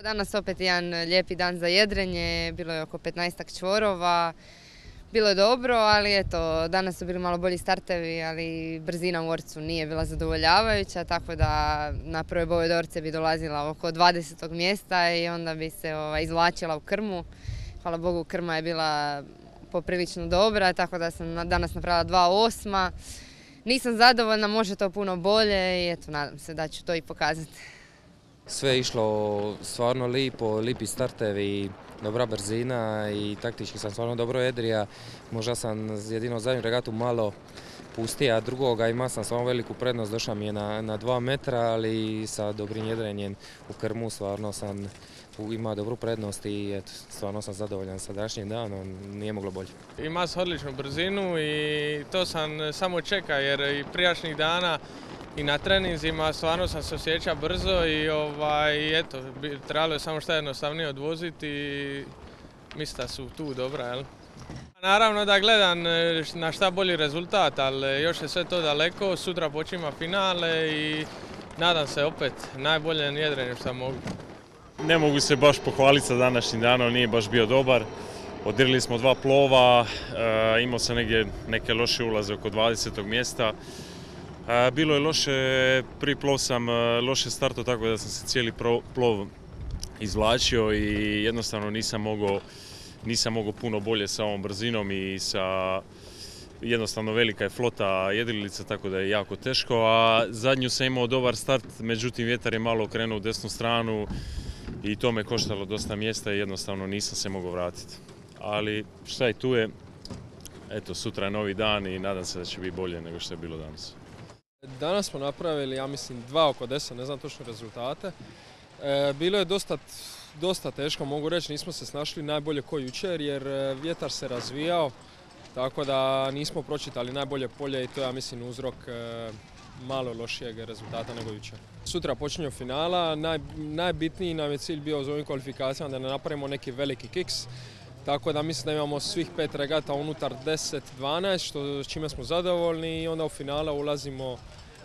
Danas opet jedan lijepi dan za jedrenje, bilo je oko 15 čvorova, bilo je dobro, ali eto, danas su bili malo bolji startevi, ali brzina u Orcu nije bila zadovoljavajuća, tako da na prvoj boji do Orce bi dolazila oko 20. mjesta i onda bi se izvlačila u krmu. Hvala Bogu, krma je bila poprilično dobra, tako da sam danas napravila 2.8. Nisam zadovoljna, može to puno bolje i eto, nadam se da ću to i pokazati. Sve je išlo stvarno lipo, lipi startevi, dobra brzina i taktički sam stvarno dobro jedrija. Možda sam jedino zadnju regatu malo pustija drugoga, imao sam stvarno veliku prednost, došla mi je na 2 metra, ali sa dobrim jedrenjem u krmu stvarno sam imao dobru prednost i eto, stvarno sam zadovoljan sa današnjim danom, nije moglo bolje. Imao sam odličnu brzinu i to sam samo čekao jer i prijašnjih dana i na treninzima stvarno sam se osjećao brzo i eto, trebalo je samo što jednostavnije odvoziti i mislim da su tu dobra, jel? Naravno da gledam na šta bolji rezultat, ali još je sve to daleko, sutra počima finale i nadam se opet najboljem jedrenju što mogu. Ne mogu se baš pohvaliti sa današnjim danom, nije baš bio dobar. Odrili smo 2 plova, imao sam neke loše ulaze oko 20. mjesta. Bilo je loše, prvi plov sam loše startao tako da sam se cijeli plov izvlačio i jednostavno nisam mogao puno bolje sa ovom brzinom i jednostavno velika je flota jedrilica tako da je jako teško, a zadnju sam imao dobar start, međutim vjetar je malo okrenuo u desnu stranu i to me koštalo dosta mjesta i jednostavno nisam se mogao vratiti. Ali šta i tu je, eto sutra je novi dan i nadam se da će biti bolje nego što je bilo danas. Danas smo napravili, ja mislim, 2 oko 10, ne znam točno rezultate. Bilo je dosta teško, mogu reći, nismo se snašli najbolje ko jučer jer vjetar se razvijao, tako da nismo pročitali najbolje polje i to je, ja mislim, uzrok malo lošijeg rezultata nego jučer. Sutra počinje finala, najbitniji nam je cilj bio za ovim kvalifikacijama da ne napravimo neki veliki kiks. Tako da mislim da imamo svih 5 regata unutar 10-12, s čime smo zadovoljni i onda u finale ulazimo.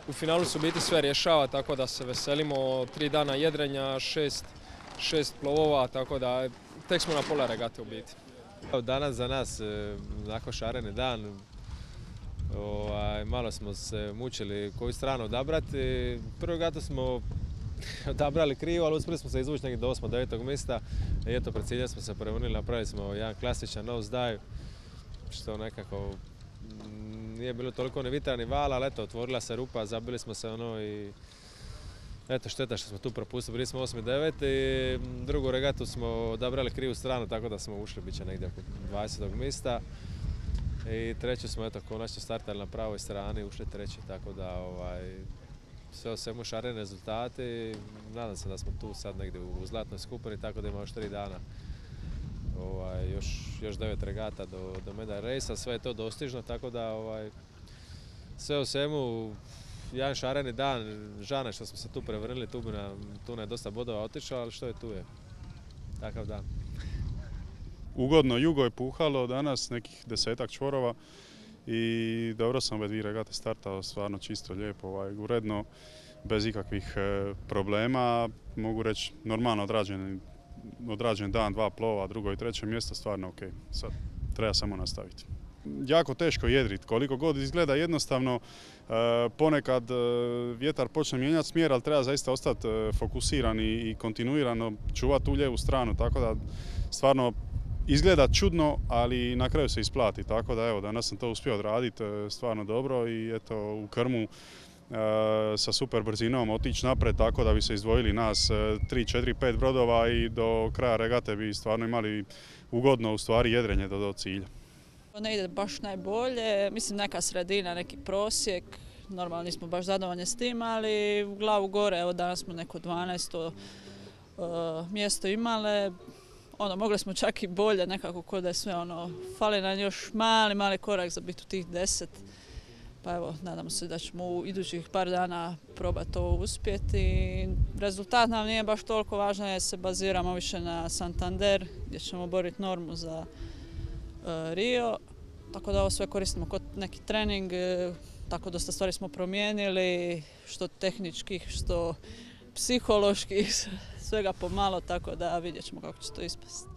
U finalu se u biti sve rješava, tako da se veselimo 3 dana jedrenja, 6 plovova, tako da tek smo na pola regate u biti. Danas za nas onako šareni dan, malo smo se mučili koju stranu odabrati. Prvu regatu smo odabrali krivo, ali uspjeli smo se izvući negdje do 8. 9. mjesta i eto pred ciljem smo se prevrnili, napravili smo jedan klasičan nose dive, što nekako nije bilo toliko ni vitra ni vala, ali eto otvorila se rupa, zabili smo se i eto šteta što smo tu propustili, bili smo 8. 9. i drugu regatu smo odabrali krivu stranu, tako da smo ušli, bit će negdje oko 20. mjesta i treću smo eto konačno startali na pravoj strani, ušli treći, tako da sve o svemu šareni rezultati. Nadam se da smo tu sad negdje u zlatnoj skupini, tako da ima još 3 dana. Još 9 regata do medalj rejsa, sve je to dostižno, tako da sve o svemu jedan šareni dan, žane što smo se tu prevrnili, tu nam je dosta bodova otišao, ali što je tu je, takav dan. Ugodno, jugo je puhalo danas, nekih 10-ak čvorova i dobro sam ove 2 regate startao, stvarno čisto, lijepo, uredno, bez ikakvih problema. Mogu reći normalno odrađen dan, 2 plova, drugo i treće mjesto, stvarno ok. Sad treba samo nastaviti. Jako teško jedrit, koliko god izgleda jednostavno, ponekad vjetar počne mijenjati smjer, ali treba zaista ostati fokusiran i kontinuirano čuvati tu lijevu stranu, tako da stvarno izgleda čudno, ali na kraju se isplati, tako da evo, danas sam to uspio odraditi stvarno dobro i eto u krmu sa super brzinom otići napred, tako da bi se izdvojili nas 3, 4, 5 brodova i do kraja regate bi stvarno imali ugodno u stvari jedrenje do cilja. Ne ide baš najbolje, mislim neka sredina, neki prosjek, normalno nismo baš zadovoljni s tim, ali u glavu gore, evo danas smo neko 12. mjesto imale. Mogli smo čak i bolje, nekako kod da je sve fali nam još mali korak za biti u tih 10. Pa evo, nadamo se da ćemo u idućih par dana probati to uspjeti. Rezultat nam nije baš toliko važno jer se baziramo više na Santander gdje ćemo boriti normu za Rio. Tako da ovo sve koristimo kod neki trening, tako dosta stvari smo promijenili, što tehničkih, što psiholoških, svega pomalo, tako da vidjet ćemo kako će to ispasti.